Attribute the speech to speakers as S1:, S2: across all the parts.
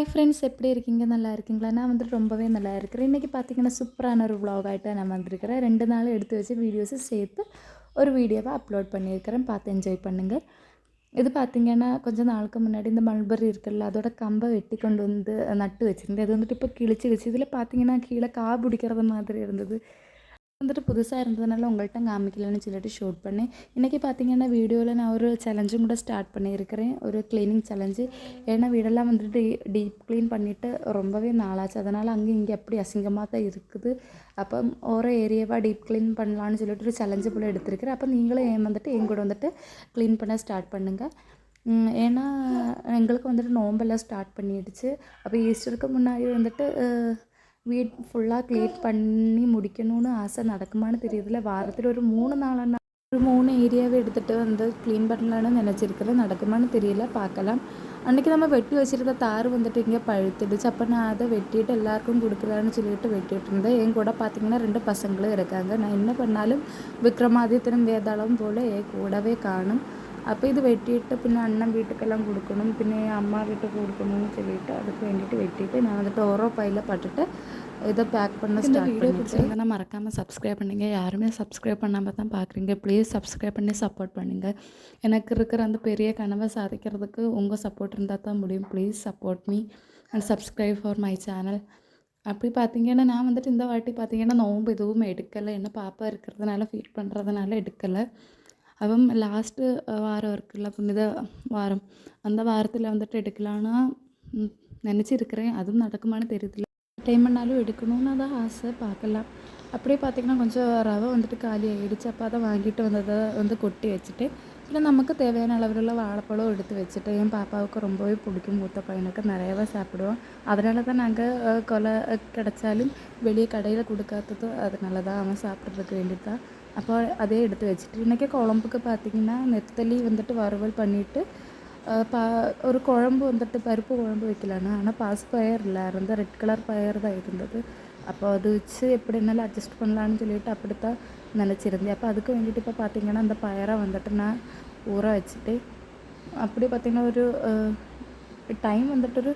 S1: Hi friends, எப்படி இருக்கீங்க? நல்லா இருக்கீங்களா? நான் வந்துட்டு ரொம்பவே நல்லா இருக்கிறேன். இன்றைக்கி பார்த்தீங்கன்னா சூப்பரான ஒரு விலாகாயிட்டு நான் வந்திருக்கிறேன். 2 நாள் எடுத்து வச்சு வீடியோஸை சேர்த்து ஒரு வீடியோவை அப்லோட் பண்ணியிருக்கிறேன். பார்த்து என்ஜாய் பண்ணுங்கள். இது பார்த்திங்கன்னா கொஞ்சம் நாளுக்கு முன்னாடி இந்த மல்பரி இருக்குல்ல, அதோட கம்பை வெட்டி கொண்டு வந்து நட்டு வச்சுருந்தேன். அது வந்துட்டு இப்போ கிழிச்சிடுச்சு. இதில் பார்த்தீங்கன்னா கீழே பிடிக்கிறது மாதிரி இருந்தது. வந்துட்டு புதுசாக இருந்ததுனால உங்கள்கிட்ட காமிக்கலன்னு சொல்லிட்டு ஷூட் பண்ணேன். இன்றைக்கி பார்த்தீங்கன்னா வீடியோவில் நான் ஒரு சேலஞ்சும் கூட ஸ்டார்ட் பண்ணியிருக்கிறேன், ஒரு க்ளீனிங் சேலஞ்சு. ஏன்னா வீடெல்லாம் வந்துட்டு டீப் க்ளீன் பண்ணிவிட்டு ரொம்பவே நாளாச்சு. அதனால் அங்கே இங்கே அப்படி அசிங்கமாக தான் இருக்குது. அப்போ ஒரு ஏரியாவாக டீப் க்ளீன் பண்ணலான்னு சொல்லிட்டு ஒரு சேலஞ்சு போல் எடுத்திருக்கிறேன். அப்போ நீங்களும் வந்துட்டு என் கூட வந்துட்டு க்ளீன் பண்ண ஸ்டார்ட் பண்ணுங்கள். ஏன்னா எங்களுக்கு வந்துட்டு நோம்பெல்லாம் ஸ்டார்ட் பண்ணிடுச்சு. அப்போ ஈஸ்டருக்கு முன்னாடி வந்துட்டு வீட் ஃபுல்லாக க்ளீன் பண்ணி முடிக்கணும்னு ஆசை. நடக்குமான்னு தெரியுதுல. வாரத்தில் ஒரு 3 நாளான ஒரு 3 ஏரியாவை எடுத்துகிட்டு வந்து க்ளீன் பண்ணலான்னு நினச்சிருக்கிறேன். நடக்குமான்னு தெரியல, பார்க்கலாம். அன்றைக்கி நம்ம வெட்டி வச்சுருக்க தார் வந்துட்டு இங்கே பழுத்துடுச்சு. அப்போ நான் அதை வெட்டிட்டு எல்லாருக்கும் கொடுக்கலான்னு சொல்லிட்டு வெட்டிகிட்டு இருந்தேன். என் கூட பார்த்திங்கன்னா 2 பசங்களும் இருக்காங்க. நான் என்ன பண்ணாலும் விக்ரமாதித்தனும் வேதாளம் போல் என் கூடவே காணும். அப்போ இது வெட்டிட்டு பின்ன அண்ணன் வீட்டுக்கெல்லாம் கொடுக்கணும், பின்ன என் அம்மா வீட்டுக்கு கொடுக்கணும்னு சொல்லிட்டு அதுக்கு வேண்டிட்டு வெட்டிட்டு நான் வந்துட்டு ஓரோ பையில் பட்டுட்டு இதை பேக் பண்ண ஸ்டார்ட் பண்ணிட்டு மறக்காமல் சப்ஸ்கிரைப் பண்ணுங்க. யாருமே சப்ஸ்கிரைப் பண்ணாமல் தான் பார்க்குறீங்க. ப்ளீஸ் சப்ஸ்கிரைப் பண்ணி சப்போர்ட் பண்ணுங்கள். எனக்கு இருக்கிற அந்த பெரிய கனவை சாதிக்கிறதுக்கு உங்கள் சப்போர்ட் இருந்தால் தான் முடியும். Please support me and subscribe for my channel. அப்படி பார்த்தீங்கன்னா நான் வந்துட்டு இந்த வாட்டி பார்த்தீங்கன்னா நோன்பு எதுவும் எடுக்கலை. என்ன பாப்பா இருக்கிறதுனால ஃபீட் பண்ணுறதுனால எடுக்கலை. அவன் லாஸ்ட்டு வாரம் இருக்குல்ல, புனித வாரம், அந்த வாரத்தில் வந்துட்டு எடுக்கலான்னு நினச்சிருக்கிறேன். அதுவும் நடக்குமான்னு தெரியுதுல. டைம் பண்ணாலும் எடுக்கணும்னு தான் ஆசை, பார்க்கலாம். அப்படியே பார்த்திங்கன்னா கொஞ்சம் ரவை வந்துட்டு காலி ஆகிடுச்சு. அப்போ அதை வாங்கிட்டு வந்ததை வந்து கொட்டி வச்சுட்டு இல்லை நமக்கு தேவையான அளவில் வாழைப்பழம் எடுத்து வச்சுட்டு, என் பாப்பாவுக்கு ரொம்பவே பிடிக்கும். மூத்த பையனுக்கு நிறையவே சாப்பிடுவோம். அதனால தான் நாங்கள் கொலை கிடச்சாலும் வெளியே கடையில் கொடுக்காதது அதனால தான் அவன் சாப்பிட்றதுக்கு வேண்டிட்டு தான். அப்போ அதே எடுத்து வச்சுட்டு இன்றைக்கி குழம்புக்கு பார்த்திங்கன்னா நெத்தலி வந்துட்டு வறுவல் பண்ணிவிட்டு ஒரு குழம்பு வந்துட்டு பருப்பு குழம்பு வைக்கலான்னு. ஆனால் பாசிப்பயர் இல்லை, இருந்த ரெட் கலர் பயர் தான் இருந்தது. அப்போ அது வச்சு எப்படி என்னாலும் அட்ஜஸ்ட் பண்ணலான்னு சொல்லிட்டு அப்படித்தான் நினச்சிருந்தேன். அப்போ அதுக்கு வேண்டிட்டு இப்போ பார்த்திங்கன்னா அந்த பயரை வந்துட்டு நான் ஊற வச்சுட்டு அப்படி பார்த்திங்கன்னா ஒரு டைம் வந்துட்டு ஒரு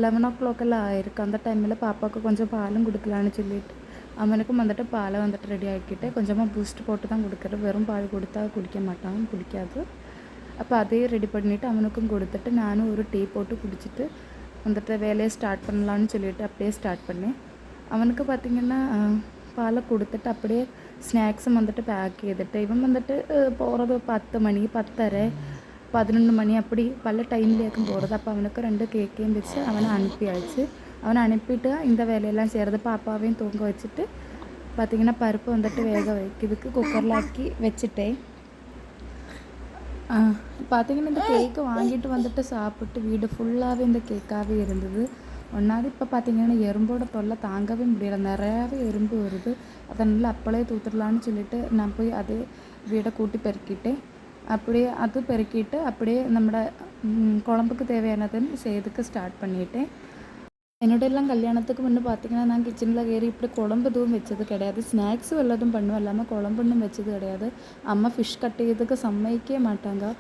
S1: 11 o'clock ஆயிருக்கு. அந்த டைமில் பாப்பாவுக்கு கொஞ்சம் பாலும் கொடுக்கலான்னு சொல்லிட்டு அவனுக்கும் வந்துட்டு பாலை வந்துட்டு ரெடி ஆக்கிட்டு கொஞ்சமாக பூஸ்ட் போட்டு தான் கொடுக்குறது. வெறும் பால் கொடுத்தா குடிக்க மாட்டான், பிடிக்காது. அப்போ அதையும் ரெடி பண்ணிவிட்டு அவனுக்கும் கொடுத்துட்டு நானும் ஒரு டீ போட்டு குடிச்சிட்டு வந்துட்டு வேலையை ஸ்டார்ட் பண்ணலான்னு சொல்லிட்டு அப்படியே ஸ்டார்ட் பண்ணேன். அவனுக்கு பார்த்திங்கன்னா பாலை கொடுத்துட்டு அப்படியே ஸ்நாக்ஸும் வந்துட்டு பேக் செய்துட்டு இவன் வந்துட்டு போகிறது 10 மணி 10:30 11 மணி அப்படி பல டைம்லேயும் போகிறது. அப்போ அவனுக்கு 2 கேக்கையும் வச்சு அவனை அனுப்பியாச்சு. அவனை அனுப்பிட்டு இந்த வேலையெல்லாம் செய்கிறது. பாப்பாவையும் தூங்க வச்சுட்டு பார்த்திங்கன்னா பருப்பு வந்துட்டு வேக வைக்கிறதுக்கு குக்கரில் ஆக்கி வச்சுட்டேன். பார்த்திங்கன்னா இந்த கேக்கு வாங்கிட்டு வந்துட்டு சாப்பிட்டு வீடு ஃபுல்லாகவே இந்த கேக்காகவே இருந்தது. ஒன்றாவது இப்போ பார்த்திங்கன்னா எறும்போட தொல்லை தாங்கவே முடியலை. நிறையாவே எறும்பு வருது. அதனால் அப்பளே தூத்துடலான்னு சொல்லிட்டு நான் போய் அதே வீடை கூட்டி பெருக்கிட்டேன். அப்படியே அது பெருக்கிட்டு அப்படியே நம்மளோட குழம்புக்கு தேவையானதுன்னு செய்யறதுக்கு ஸ்டார்ட் பண்ணிட்டேன். என்னோடயெல்லாம் கல்யாணத்துக்கு முன்னே பார்த்திங்கன்னா நான் கிச்சனில் ஏறி இப்படி குழம்பு எதுவும் வச்சது கிடையாது. ஸ்நாக்ஸும் வெள்ளதும் பண்ணுவேன், இல்லாமல் குழம்புன்னும் வச்சது கிடையாது. அம்மா ஃபிஷ் கட்டிக்கிறதுக்கு சம்மதிக்கவே மாட்டாங்க.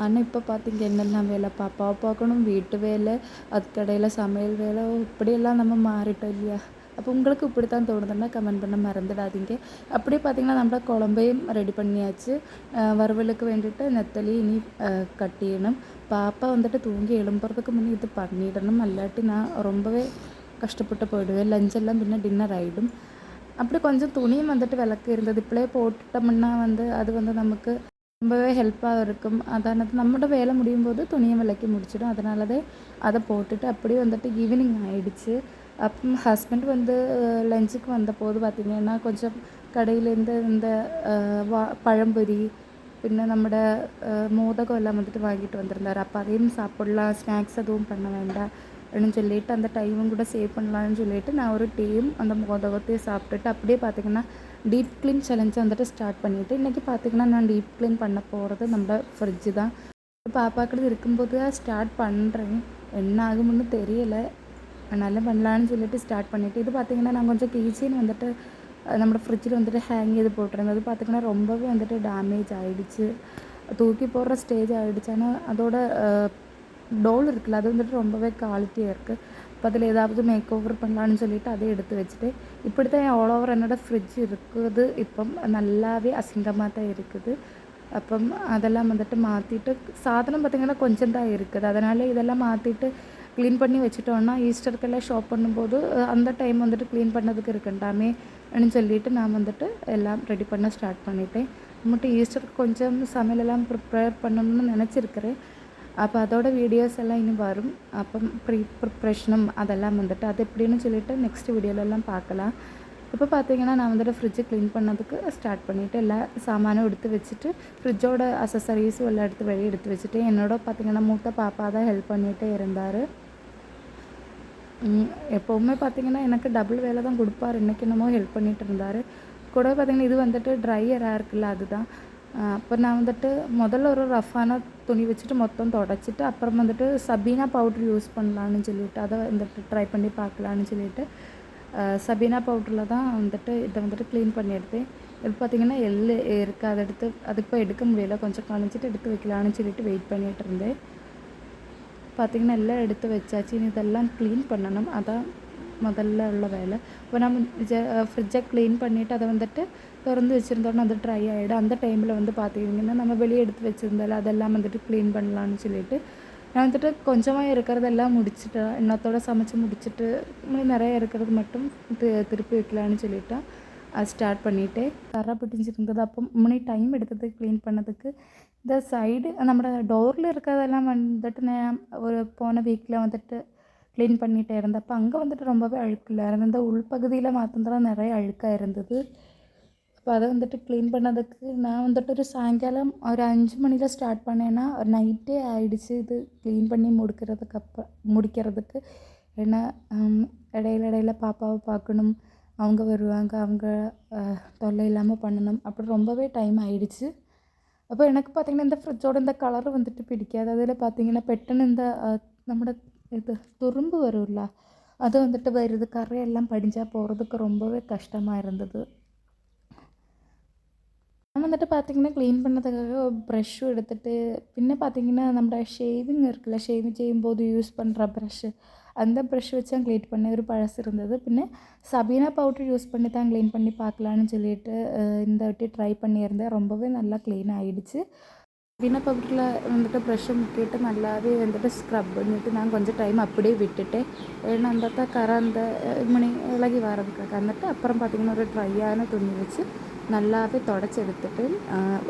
S1: ஆனால் இப்போ பார்த்திங்க என்னெல்லாம் வேலை, பாப்பாவை பார்க்கணும், வீட்டு வேலை, அதுக்கடையில் சமையல் வேலை, இப்படியெல்லாம் நம்ம மாறிட்டோம் இல்லையா. அப்போ உங்களுக்கு இப்படி தான் தோணுதுன்னா கமெண்ட் பண்ண மறந்துடாதீங்க. அப்படியே பார்த்திங்கன்னா நம்மளோட குழம்பையும் ரெடி பண்ணியாச்சு. வறுவலுக்கு வேண்டிட்டு நெத்தலி இனி கட்டிடணும். பாப்பா வந்துட்டு தூங்கி எழும்புறதுக்கு முன்னே இது பண்ணிடணும், அல்லாட்டி நான் ரொம்பவே கஷ்டப்பட்டு போயிடுவேன். லஞ்செல்லாம் பின்ன டின்னர் ஆகிடும். அப்படி கொஞ்சம் துணியும் வந்துட்டு விளக்கு இருந்தது. இப்படியே போட்டுட்டோம்னா வந்து அது வந்து நமக்கு ரொம்பவே ஹெல்ப்பாக இருக்கும். அதானது நம்மளோட வேலை முடியும் போது துணியை விளக்கி முடிச்சிடும். அதனாலதே அதை போட்டுட்டு அப்படியே வந்துட்டு ஈவினிங் ஆகிடுச்சு. அப்போ ஹஸ்பண்ட் வந்து லஞ்சுக்கு வந்தபோது பார்த்திங்கன்னா கொஞ்சம் கடையிலேருந்து இந்த பழம்பொரி പിന്നെ നമ്മുടെ மோதகம் எல்லாம் வந்துட்டு வாங்கிட்டு வந்திருந்தார். அப்போ அதையும் சாப்பிட்லாம், ஸ்நாக்ஸ் எதுவும் பண்ண வேண்டாம் அப்படின்னு சொல்லிட்டு அந்த டைமும் கூட சேவ் பண்ணலான்னு சொல்லிட்டு நான் ஒரு டீயும் அந்த மோதகத்தையும் சாப்பிட்டுட்டு அப்படியே பார்த்திங்கன்னா டீப் க்ளீன் சேலஞ்சை வந்துட்டு ஸ்டார்ட் பண்ணிவிட்டு இன்றைக்கி பார்த்திங்கன்னா நான் டீப் க்ளீன் பண்ண போகிறது நம்ம ஃப்ரிட்ஜு தான். பாப்பாக்கள் இருக்கும்போது தான் ஸ்டார்ட் பண்ணுறேன், என்ன ஆகும்னு தெரியலை. நல்லா பண்ணலான்னு சொல்லிட்டு ஸ்டார்ட் பண்ணிவிட்டு இது பார்த்திங்கன்னா நான் கொஞ்சம் கீச்சைன் வந்துட்டு நம்ம ஃப்ரிட்ஜில் வந்துட்டு ஹேங் செய்து போட்டிருந்தது. பார்த்திங்கன்னா ரொம்பவே வந்துட்டு டேமேஜ் ஆகிடுச்சு, தூக்கி போடுற ஸ்டேஜ் ஆகிடுச்சு. ஆனால் அதோட டோல் இருக்குல்ல, அது வந்துட்டு ரொம்பவே குவாலிட்டியாக இருக்குது. இப்போ அதில் ஏதாவது மேக் ஓவர் பண்ணலான்னு சொல்லிட்டு அதை எடுத்து வச்சுட்டு, இப்படி தான் ஆல் ஓவர் என்னோடய ஃப்ரிட்ஜ் இருக்குது. இப்போ நல்லாவே அசிங்கமாக தான் இருக்குது. അപ്പം அதெல்லாம் வந்துட்டு மாற்றிட்டு, சாதனம் பார்த்திங்கன்னா கொஞ்சம் தான் இருக்குது. அதனால் இதெல்லாம் மாற்றிட்டு க்ளீன் பண்ணி வச்சுட்டோன்னா ஈஸ்டருக்கெல்லாம் ஷாப் பண்ணும்போது அந்த டைம் வந்துட்டு க்ளீன் பண்ணதுக்கு இருக்கண்டாமே அப்படின்னு சொல்லிட்டு நான் வந்துட்டு எல்லாம் ரெடி பண்ண ஸ்டார்ட் பண்ணிட்டேன். மட்டும் ஈஸ்டருக்கு கொஞ்சம் சமையலெல்லாம் ப்ரிப்பேர் பண்ணணும்னு நினச்சிருக்கிறேன். அப்போ அதோட வீடியோஸ் எல்லாம் இனி வரும். അപ്പം ப்ரிப்ரேஷனும் அதெல்லாம் வந்துட்டு அது எப்படின்னு சொல்லிட்டு நெக்ஸ்ட் வீடியோலெல்லாம் பார்க்கலாம். இப்போ பார்த்தீங்கன்னா நான் வந்துட்டு ஃப்ரிட்ஜை க்ளீன் பண்ணதுக்கு ஸ்டார்ட் பண்ணிவிட்டு எல்லா சாமானும் எடுத்து வச்சுட்டு ஃப்ரிட்ஜோட அசசரிஸும் எல்லாம் எடுத்து வெளியே எடுத்து வச்சுட்டு என்னோட பார்த்திங்கன்னா மூத்த பாப்பா தான் ஹெல்ப் பண்ணிகிட்டே இருந்தார். எப்போவுமே பார்த்திங்கன்னா எனக்கு டபுள் வேலை தான் கொடுப்பார். இன்றைக்கி என்னமோ ஹெல்ப் பண்ணிகிட்டு இருந்தார். கூட பார்த்திங்கன்னா இது வந்துட்டு ட்ரையராக இருக்குல்ல, அதுதான். அப்போ நான் வந்துட்டு முதல்ல ஒரு ரஃப்பான துணி வச்சுட்டு மொத்தம் தொடச்சிட்டு அப்புறம் வந்துட்டு சபீனா பவுட்ரு யூஸ் பண்ணலான்னு சொல்லிவிட்டு அதை வந்துட்டு ட்ரை பண்ணி பார்க்கலான்னு சொல்லிவிட்டு சபீனா பவுடரில் தான் வந்துட்டு இதை வந்துட்டு க்ளீன் பண்ணி எடுத்தேன். இது பார்த்திங்கன்னா எள்ளு இருக்குது, அதை எடுத்து அது இப்போ எடுக்க முடியல, கொஞ்சம் கழிச்சிட்டு எடுத்து வைக்கலான்னு சொல்லிட்டு வெயிட் பண்ணிகிட்டு இருந்தேன். பார்த்திங்கன்னா எல்லாம் எடுத்து வச்சாச்சு. இனி இதெல்லாம் க்ளீன் பண்ணணும், அதான் முதல்ல உள்ள வேலை. இப்போ நம்ம ஃப்ரிட்ஜை க்ளீன் பண்ணிவிட்டு அதை வந்துட்டு திறந்து வச்சுருந்தோன்னா அது ட்ரை ஆகிடும். அந்த டைமில் வந்து பார்த்திங்கன்னா நம்ம வெளியே எடுத்து வச்சுருந்தாலும் அதெல்லாம் வந்துட்டு க்ளீன் பண்ணலான்னு சொல்லிட்டு நான் வந்துட்டு கொஞ்சமாக இருக்கிறதெல்லாம் முடிச்சுட்டு இன்னத்தோடு சமைச்சு முடிச்சுட்டு நிறைய இருக்கிறது மட்டும் திருப்பி வைக்கலான்னு சொல்லிவிட்டு அது ஸ்டார்ட் பண்ணிவிட்டு கரை பிடிச்சிருந்தது. அப்போ முன்னே டைம் எடுத்தது க்ளீன் பண்ணதுக்கு. இந்த சைடு நம்மளோட டோரில் இருக்கிறதெல்லாம் வந்துட்டு நான் ஒரு போன வீக்கில் வந்துட்டு க்ளீன் பண்ணிகிட்டே இருந்தேன். அப்போ அங்கே வந்துட்டு ரொம்பவே அழுக்கில் இருந்தது. இந்த உள்பகுதியில் மாத்திரம் நிறைய அழுக்காக இருந்தது. அப்போ அதை வந்துட்டு க்ளீன் பண்ணதுக்கு நான் வந்துட்டு ஒரு சாயங்காலம் ஒரு 5 மணியில் ஸ்டார்ட் பண்ணேன்னா ஒரு நைட்டே ஆகிடுச்சு இது க்ளீன் பண்ணி முடிக்கிறதுக்கு. ஏன்னா இடையில பாப்பாவை பார்க்கணும், அவங்க வருவாங்க, அவங்க தொல்லை இல்லாமல் பண்ணணும், அப்படி ரொம்பவே டைம் ஆகிடுச்சு. அப்போ எனக்கு பார்த்திங்கன்னா இந்த ஃப்ரிட்ஜோட இந்த கலரு வந்துட்டு பிடிக்காது. அதில் பார்த்திங்கன்னா பெட்டுன்னு இந்த நம்மளோட இது துரும்பு வரும்ல, அது வந்துட்டு வருது, கரையெல்லாம் படிஞ்சால் போகிறதுக்கு ரொம்பவே கஷ்டமாக இருந்தது. நான் வந்துட்டு பார்த்திங்கன்னா க்ளீன் பண்ணதுக்காக ப்ரஷ்ஷும் எடுத்துகிட்டு പിന്നെ பார்த்திங்கன்னா നമ്മുടെ ஷேவிங் இருக்குல்ல, ஷேவிங் ചെയ്യുம்போது யூஸ் பண்ணுற ப்ரஷ்ஷு, அந்த ப்ரஷ் வச்சு தான் க்ளீன் பண்ணி ஒரு பழசு இருந்தது. പിന്നെ சபீனா பவுட்ரு யூஸ் பண்ணி தான் க்ளீன் பண்ணி பார்க்கலான்னு சொல்லிட்டு இந்த வாட்டி ட்ரை பண்ணியிருந்தேன். ரொம்பவே நல்லா க்ளீன் ஆகிடுச்சு. சபீனா பவுடரில் வந்துட்டு ப்ரஷ்ஷை முக்கிட்டு நல்லாவே வந்துட்டு ஸ்க்ரப் பண்ணிவிட்டு நான் கொஞ்சம் டைம் அப்படியே விட்டுட்டு ஏன்னா அந்த கரை அந்த மணி இலகி வரதுக்காக வந்துட்டு அப்புறம் பார்த்திங்கன்னா ஒரு ட்ரையான துணி வச்சு நல்லாவே தொடச்சி எடுத்துட்டு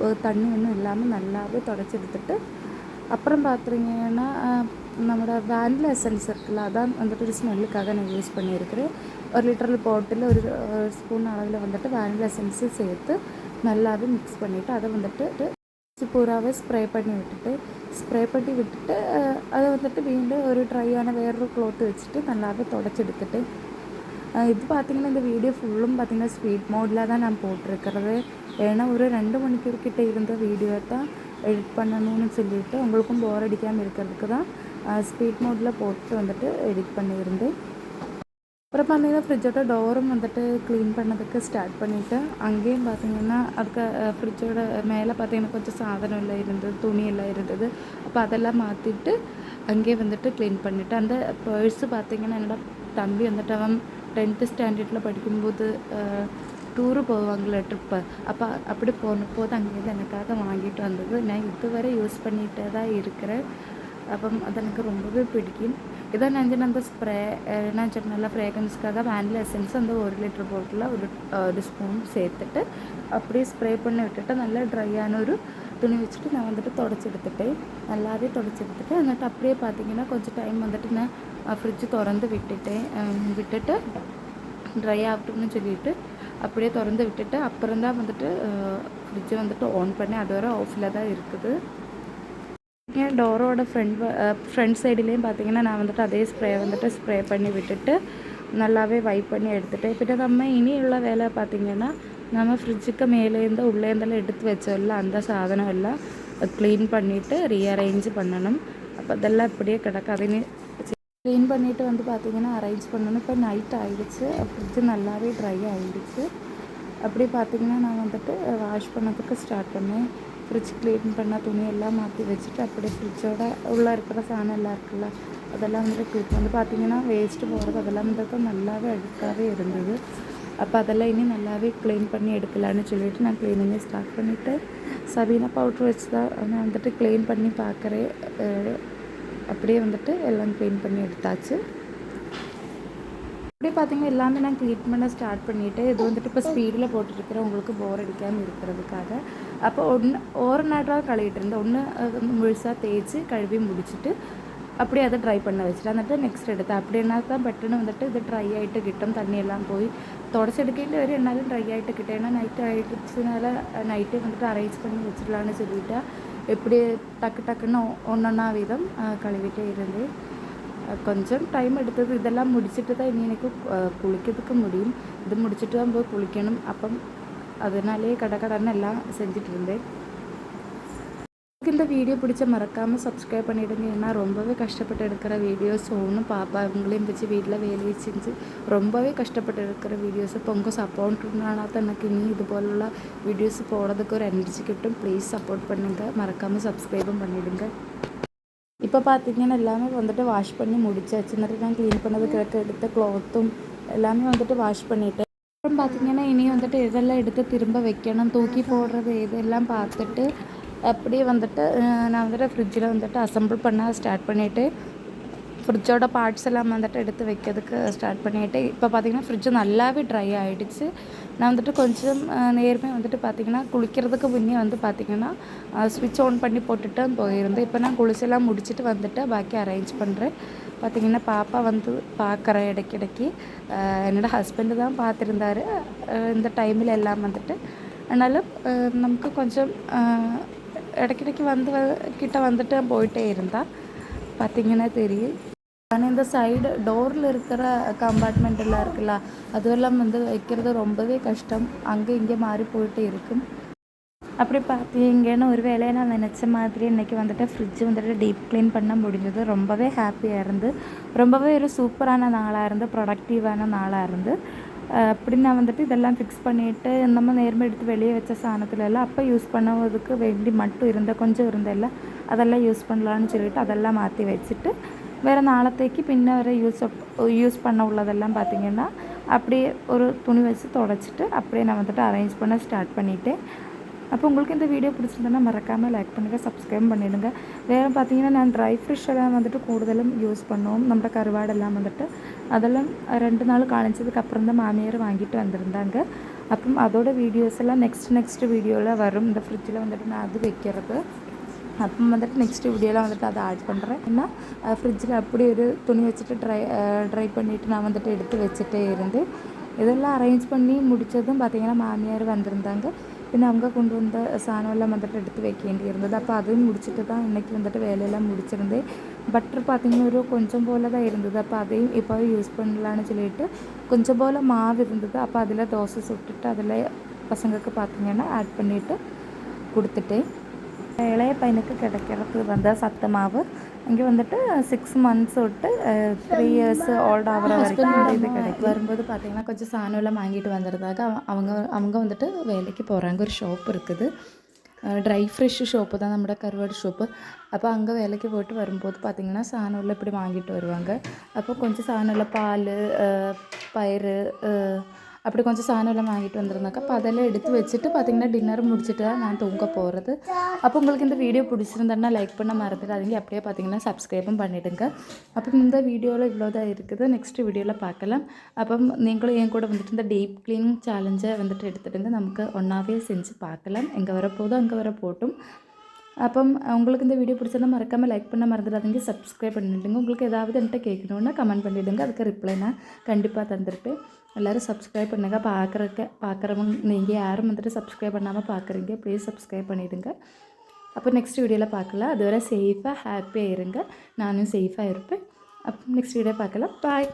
S1: ஒரு தண்ணி ஒன்றும் இல்லாமல் நல்லாவே தொடச்சி எடுத்துட்டு அப்புறம் பார்த்திங்கன்னா நம்மளோட வானிலா எசன்ஸ் இருக்குல்ல, அதான் வந்துட்டு ஒரு ஸ்மெல்லுக்காக நான் யூஸ் பண்ணியிருக்கிறேன். 1 லிட்டர் பாட்டில் ஒரு ஸ்பூன் அளவில் வந்துட்டு வானிலா எசன்ஸு சேர்த்து நல்லாவே மிக்ஸ் பண்ணிவிட்டு அதை வந்துட்டு பூராவே ஸ்ப்ரே பண்ணி விட்டுட்டு அதை வந்துட்டு மீண்டும் ஒரு ட்ரையான வேறொரு க்ளோத்து வச்சுட்டு நல்லாவே தொடச்சி எடுத்துட்டு இது பார்த்திங்கன்னா இந்த வீடியோ ஃபுல்லும் பார்த்திங்கன்னா ஸ்பீட் மோடில் தான் நான் போட்டிருக்கிறது. ஏன்னா ஒரு 2 மணிக்கிட்ட இருந்த வீடியோ தான் எடிட் பண்ணணும்னு சொல்லிவிட்டு உங்களுக்கும் போர் அடிக்காமல் இருக்கிறதுக்கு தான் ஸ்பீட் மோடில் போட்டு வந்துட்டு எடிட் பண்ணியிருந்தேன். அப்புறம் பார்த்திங்கன்னா ஃப்ரிட்ஜோட டோரும் வந்துட்டு க்ளீன் பண்ணதுக்கு ஸ்டார்ட் பண்ணிவிட்டு அங்கேயும் பார்த்திங்கன்னா அதுக்கு ஃப்ரிட்ஜோட மேலே பார்த்திங்கன்னா கொஞ்சம் சாதனம் எல்லாம் இருந்தது, துணி எல்லாம் இருந்தது. அப்போ அதெல்லாம் மாற்றிட்டு அங்கேயே வந்துட்டு க்ளீன் பண்ணிவிட்டு அந்த பர்ஸு பார்த்திங்கன்னா என்னோட தம்பி வந்துட்டு அவன் 10th ஸ்டாண்டர்டில் படிக்கும்போது டூரு போவாங்களே ட்ரிப்பு, அப்போ அப்படி போகும்போது அங்கேருந்து எனக்காக வாங்கிட்டு வந்தது. நான் இதுவரை யூஸ் பண்ணிகிட்டே தான் இருக்கிறேன். അപ്പം അതെനിക്ക് ரொம்பவே பிடிக்கும். இதை நான் அந்த ஸ்ப்ரே நான் சொன்னல ஃப்ரேக்ரன்ஸ்க்காக வானிலா எசன்ஸ் அந்த 1 லிட்டர் பாட்டில் ஒரு ஸ்பூன் சேர்த்துட்டு அப்படியே ஸ்ப்ரே பண்ணி விட்டுட்டு நல்லா ட்ரையான ஒரு துணி வச்சுட்டு நான் வந்துட்டு தொடச்செடுத்துட்டேன். நல்லாவே தொடச்செடுத்துட்டு എന്നിട്ട് அப்படியே பார்த்திங்கன்னா கொஞ்சம் டைம் வந்துட்டு நான் ஃப்ரிட்ஜு திறந்து விட்டுட்டு ட்ரை ஆகட்டும்னு சொல்லிட்டு அப்படியே திறந்து விட்டுட்டு அப்புறம் தான் வந்துட்டு ஃப்ரிட்ஜை வந்துட்டு ஆன் பண்ணி அது வரை ஆஃபில் தான் இருக்குது. ஏன் டோரோட ஃப்ரண்ட் சைடுலேயும் பார்த்திங்கன்னா நான் வந்துட்டு அதே ஸ்ப்ரே பண்ணி விட்டுட்டு நல்லாவே வைப் பண்ணி எடுத்துட்டேன். പിന്നെ நம்ம இனியுள்ள வேலை பார்த்திங்கன்னா நம்ம ஃப்ரிட்ஜுக்கு மேலேருந்து உள்ளேருந்தெல்லாம் எடுத்து வச்சோம்ல அந்த சாதனம் எல்லாம் க்ளீன் பண்ணிவிட்டு ரீஅரேஞ்ச் பண்ணணும். அப்போ அதெல்லாம் இப்படியே கிடக்கு, அதையும் க்ளீன் பண்ணிவிட்டு வந்து பார்த்திங்கன்னா அரேஞ்ச் பண்ணணும். இப்போ நைட் ஆகிடுச்சு, ஃப்ரிட்ஜு நல்லாவே ட்ரை ஆகிடுச்சு. அப்படி பார்த்திங்கன்னா நான் வந்துட்டு வாஷ் பண்ணதுக்கு ஸ்டார்ட் பண்ணேன். ஃப்ரிட்ஜ் க்ளீன் பண்ண துணியெல்லாம் மாற்றி வச்சுட்டு அப்படியே ஃப்ரிட்ஜோட உள்ளே இருக்கிற சாணம் எல்லாம் இருக்குல்ல அதெல்லாம் வந்துட்டு க்ளீன் வந்து பார்த்திங்கன்னா வேஸ்ட்டு போகிறது அதெல்லாம் வந்துட்டு நல்லாவே அழுக்காகவே இருந்தது. அப்போ அதெல்லாம் இனி நல்லாவே க்ளீன் பண்ணி எடுக்கலான்னு சொல்லிவிட்டு நான் க்ளீனிங்கை ஸ்டார்ட் பண்ணிவிட்டு சபீனா பவுட்ரு வச்சு தான் நான் வந்துட்டு க்ளீன் பண்ணி பார்க்குறேன். அப்படியே வந்துட்டு எல்லாம் க்ளீன் பண்ணி எடுத்தாச்சு. அப்படியே பார்த்திங்கன்னா எல்லாமே நான் க்ளீன் பண்ண ஸ்டார்ட் பண்ணிவிட்டு இது வந்துட்டு இப்போ ஸ்பீடில் போட்டுருக்கிறேன் உங்களுக்கு போர் அடிக்காமல் இருக்கிறதுக்காக. அப்போ ஒரு நேரம் கழுவிட்டு இருந்தேன். ஒன்று முழுசாக தேய்ச்சி கழுவி முடிச்சுட்டு அப்படியே அதை ட்ரை பண்ண வச்சுட்டு എന്നിട്ട് നെക്സ്റ്റ് എടുത്ത് அப்படின்னா தான் പെട്ടെന്ന് வந்துட்டு ഇത് ட்ரை ആയിട്ട് കിട്ടും. தண்ணியெல்லாம் போய் തുടച്ചെടുക്കേണ്ടി വരും എന്നാലും ட்ரை ஆகிட்டு கிட்டே ஏன்னா நைட்டு ஆகிடுச்சுனால நைட்டே வந்துட்டு அரேஞ்ச் பண்ணி வச்சிடலான்னு சொல்லிவிட்டு எப்படி டக்குன்னு ஒன்றொன்னா வீதம் கழுவிட்டே இருந்து கொஞ்சம் டைம் எடுத்தது. இதெல்லாம் முடிச்சுட்டு தான் இனி எனக்கு குளிக்கிறதுக்கு முடியும். இது முடிச்சுட்டு தான் போய் குளிக்கணும். അപ്പം அதனாலே கடன்னு எல்லாம் செஞ்சுட்டு இருந்தேன். இந்த வீடியோ பிடிச்ச மறக்காமல் சப்ஸ்கிரைப் பண்ணிவிடுங்க. ஏன்னா ரொம்பவே கஷ்டப்பட்டு எடுக்கிற வீடியோஸ் ஒன்றும் பாப்பா இவங்களையும் வச்சு வீட்டில் வேலையை செஞ்சு ரொம்பவே கஷ்டப்பட்டு எடுக்கிற வீடியோஸ். இப்போ உங்கள் சப்போர்ட் இருந்தால் தான் எனக்கு இனி இது போലുള്ള வீடியோஸ் போடுறதுக்கு ஒரு எனர்ஜி கிட்டும். ப்ளீஸ் சப்போர்ட் பண்ணுங்கள், மறக்காமல் சப்ஸ்கிரைபும் பண்ணிவிடுங்க. இப்போ பார்த்திங்கன்னா எல்லாமே வந்துட்டு வாஷ் பண்ணி முடிச்சாச்சு. എന്നിട്ട് நான் க்ளீன் பண்ணதுக்கு எடுத்த க்ளாத்தும் எல்லாமே வந்துட்டு வாஷ் பண்ணிவிட்டேன். அப்புறம் பார்த்திங்கன்னா இனி வந்துட்டு இதெல்லாம் எடுத்து திரும்ப வைக்கணும். தூக்கி போடுறது இதெல்லாம் பார்த்துட்டு அப்படியே வந்துட்டு நான் வந்துட்டு ஃப்ரிட்ஜில் வந்துட்டு அசம்பிள் பண்ண ஸ்டார்ட் பண்ணிவிட்டு ஃப்ரிட்ஜோட பார்ட்ஸ் எல்லாம் வந்துட்டு எடுத்து வைக்கிறதுக்கு ஸ்டார்ட் பண்ணிவிட்டு இப்போ பார்த்திங்கன்னா ஃப்ரிட்ஜு நல்லாவே ட்ரை ஆகிடுச்சு. நான் வந்துட்டு கொஞ்சம் நேரமே வந்துட்டு பார்த்திங்கன்னா குளிக்கிறதுக்கு முன்னே வந்து பார்த்திங்கன்னா ஸ்விட்ச் ஆன் பண்ணி போட்டுட்டு போயிருந்தேன். இப்போ நான் குளிச்செல்லாம் முடிச்சுட்டு வந்துட்டு பாக்கி அரேஞ்ச் பண்ணுறேன். பார்த்திங்கன்னா பாப்பா வந்து பார்க்குறேன் இடைக்கிடைக்கு. என்னோடய ஹஸ்பண்டு தான் பார்த்துருந்தார் இந்த டைமில் எல்லாம் வந்துட்டு. அதனால் நமக்கு கொஞ்சம் இடைக்கிடைக்கு கிட்ட வந்துட்டு போயிட்டே இருந்தால் பார்த்திங்கன்னா தெரியும். ஆனால் இந்த சைடு டோரில் இருக்கிற கம்பார்ட்மெண்ட் எல்லாம் இருக்குல்ல அதெல்லாம் வந்து வைக்கிறது ரொம்பவே கஷ்டம். அங்கே இங்கே மாறி போயிட்டே இருக்கும். அப்படி பார்த்தீங்கன்னு ஒரு வேலையை நான் நினச்ச மாதிரி இன்றைக்கி வந்துட்டு ஃப்ரிட்ஜ் வந்துட்டு டீப் க்ளீன் பண்ண முடிஞ்சது. ரொம்பவே ஹாப்பியாக இருந்து ரொம்பவே ஒரு சூப்பரான நாளாக இருந்து ப்ரொடக்டிவான நாளாக இருந்து அப்படி நான் வந்துட்டு இதெல்லாம் ஃபிக்ஸ் பண்ணிவிட்டு நம்ம நேர்மை எடுத்து வெளியே வச்ச சாணத்துலலாம் அப்போ யூஸ் பண்ணுவதுக்கு வேண்டி மட்டும் கொஞ்சம் இருந்ததில்ல அதெல்லாம் யூஸ் பண்ணலான்னு சொல்லிவிட்டு அதெல்லாம் மாற்றி வச்சுட்டு வேறு நாளത്തേக்கு பின்ன வர யூஸ் பண்ண உள்ளதெல்லாம் பார்த்திங்கன்னா அப்படியே ஒரு துணி வச்சு தொடச்சிட்டு அப்படியே நான் வந்துட்டு அரேஞ்ச் பண்ண ஸ்டார்ட் பண்ணிவிட்டேன். அப்போ உங்களுக்கு இந்த வீடியோ பிடிச்சிருந்தேன்னா மறக்காமல் லைக் பண்ணுங்கள், சப்ஸ்கிரைப் பண்ணிவிடுங்க. வேறு பார்த்திங்கன்னா நான் ட்ரை ஃபிஷ் எல்லாம் வந்துட்டு കൂടുതലും யூஸ் பண்ணுவோம். நம்ம கருவாடெல்லாம் வந்துட்டு அதெல்லாம் 2 நாள் காணிச்சதுக்கப்புறம் தான் மாமியார் வாங்கிட்டு வந்திருந்தாங்க. അപ്പം அதோட வீடியோஸ் எல்லாம் நெக்ஸ்ட் வீடியோவில் வரும். இந்த ஃப்ரிட்ஜில் வந்துட்டு நான் அது வைக்கிறது. അപ്പം வந்துட்டு நெக்ஸ்ட் வீடியோவில் வந்துட்டு அதை ஆட் பண்ணுறேன். ஏன்னா ஃப்ரிட்ஜில் அப்படி ஒரு துணி வச்சுட்டு ட்ரை பண்ணிவிட்டு நான் வந்துட்டு எடுத்து வச்சுட்டே இருந்து இதெல்லாம் அரேஞ்ச் பண்ணி முடித்ததும் பார்த்திங்கன்னா மாமியார் வந்திருந்தாங்க. പിന്നെ அவங்க கொண்டு வந்த சாணமெல்லாம் வந்துட்டு எடுத்து வைக்க வேண்டி இருந்தது. அப்போ அதையும் முடிச்சுட்டு தான் இன்றைக்கி வந்துட்டு வேலையெல்லாம் முடிச்சிருந்தேன். பட்டர் பார்த்திங்கன்னா ஒரு கொஞ்சம் போல் தான் இருந்தது. அப்போ அதையும் இப்போவே யூஸ் பண்ணலான்னு சொல்லிட்டு கொஞ்சம் போல் மாவு இருந்தது. அப்போ அதில் தோசை சுட்டுட்டு அதில் பசங்களுக்கு பார்த்திங்கன்னா ஆட் பண்ணிவிட்டு கொடுத்துட்டேன். இளைய பையனுக்கு கிடைக்கிறது வந்து சத்து மாவு இங்கே வந்துட்டு 6 months தொட்டு 3 years ஓல்ட் ஆகிற வரைக்கும் இது கிடைக்கும். வரும்போது பார்த்திங்கன்னா கொஞ்சம் சாணம்லாம் வாங்கிட்டு வந்துடுறதாக அவங்க வந்துட்டு வேலைக்கு போகிறாங்க. ஒரு ஷாப் இருக்குது, ட்ரை ஃப்ரெஷ் ஷாப்பு தான் നമ്മുടെ கருவாடு ஷாப்பு. അപ്പോൾ அங்கே வேலைக்கு போயிட்டு வரும்போது பார்த்திங்கன்னா சாணம்லாம் இப்படி வாங்கிட்டு வருவாங்க. அப்போ கொஞ்சம் சாணம்லாம் பால் பயிறு அப்படி கொஞ்சம் சாணம்லாம் வாங்கிட்டு வந்திருந்தாங்க. அப்போ அதெல்லாம் எடுத்து வச்சுட்டு பார்த்திங்கன்னா டின்னர் முடிச்சுட்டு தான் நான் தூங்க போகிறது. அப்போ உங்களுக்கு இந்த வீடியோ பிடிச்சிருந்தேன்னா லைக் பண்ண மறந்துடாதீங்க. அப்படியே பார்த்திங்கன்னா சப்ஸ்கிரைபும் பண்ணிவிடுங்க. அப்போ இந்த வீடியோவில் இவ்வளோ தான் இருக்குது. நெக்ஸ்ட் வீடியோவில் பார்க்கலாம். അപ്പം நீங்களும் என் கூட வந்துட்டு இந்த டீப் க்ளீனிங் சேலஞ்சை வந்துட்டு எடுத்துடுங்க. நமக்கு ஒன்றாவே செஞ்சு பார்க்கலாம். எங்கே வர போதும் அங்கே வர போட்டும். അപ്പം உங்களுக்கு இந்த வீடியோ பிடிச்சிருந்தா மறக்காமல் லைக் பண்ண மறந்துடாதீங்க, சப்ஸ்கிரைப் பண்ணிவிடுங்க. உங்களுக்கு ஏதாவது என்கிட்ட கேட்கணுன்னா கமெண்ட் பண்ணிவிடுங்க, அதுக்கு ரிப்ளை நான் கண்டிப்பாக தந்துருப்பேன். எல்லோரும் சப்ஸ்கிரைப் பண்ணுங்கள். பார்க்குறவங்க நீங்கள் யாரும் வந்துட்டு சப்ஸ்கிரைப் பண்ணாமல் பார்க்குறீங்க, ப்ளீஸ் சப்ஸ்கிரைப் பண்ணிவிடுங்க. அப்போ நெக்ஸ்ட் வீடியோவில் பார்க்கலாம். அதுவரை சேஃபாக ஹாப்பியாக இருங்க. நானும் சேஃபாக இருப்பேன். அப்போ நெக்ஸ்ட் வீடியோ பார்க்கலாம். பாய்.